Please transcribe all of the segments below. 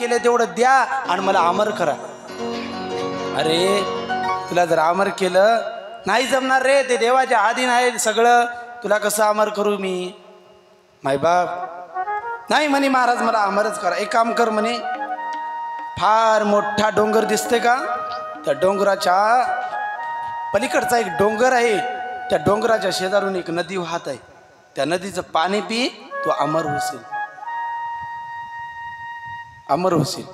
केलं तेवढं द्या आणि मला अमर करा. अरे तुला जर अमर केलं नाही जमणार रे, ते देवाच्या आधीन आहे सगळं, तुला कसं अमर करू मी. मायबाप नाही म्हणे महाराज मला अमरच करा. एक काम कर म्हणे, फार मोठा डोंगर दिसते का, त्या डोंगराच्या पलीकडचा एक डोंगर आहे, त्या डोंगराच्या शेजारून एक नदी वाहत आहे, त्या नदीचं पाणी पी, तू अमर होशील, अमर होशील.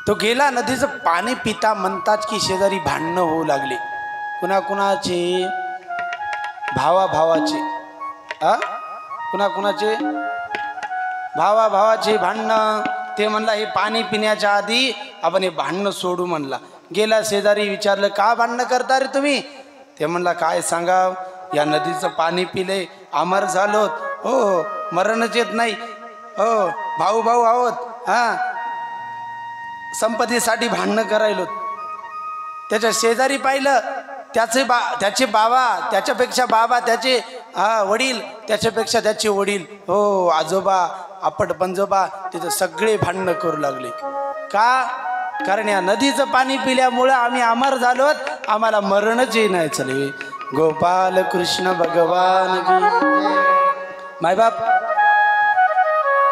तो गेला, नदीचं पाणी पिता म्हणतात की शेजारी भांडणं होऊ लागले. कुणाकुणाचे, भावाभावाचे, कुणाकुणाचे भावाभावाचे भांडणं. ते म्हणला हे पाणी पिण्याच्या आधी आपण हे भांडणं सोडू म्हणला. गेला शेजारी, विचारलं का भांडणं करता रे तुम्ही. ते म्हणला काय सांगा, या नदीचं पाणी पिले अमर झालोत. हो मरणच येत नाही. हो भाऊ भाऊ आहोत, संपत्तीसाठी भांडणं करायलो. त्याच्या शेजारी पाहिलं, त्याचे बाबा, त्याच्यापेक्षा बाबा, त्याचे वडील, त्याच्यापेक्षा त्याचे वडील, हो आजोबा, आपट पंजोबा, तिथं सगळे भांडणं करू लागले. का? कारण या नदीचं पाणी पिल्यामुळं आम्ही अमर झालोत, आम्हाला मरणच ये नाही. चले गोपाल कृष्ण भगवान की. मायबाप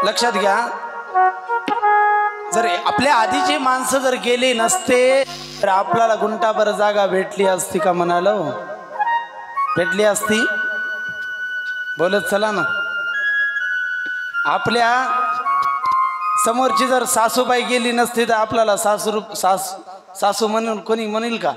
लक्षात घ्या, जर आपल्या आधीचे माणसं जर गेले नसते तर आपल्याला गुंटाभर जागा भेटली असती का म्हणालो, भेटली असती. बोलत चला ना. आपल्या समोरची जर सासूबाई गेली नसती तर आपल्याला सासू म्हणून कोणी म्हणेल का?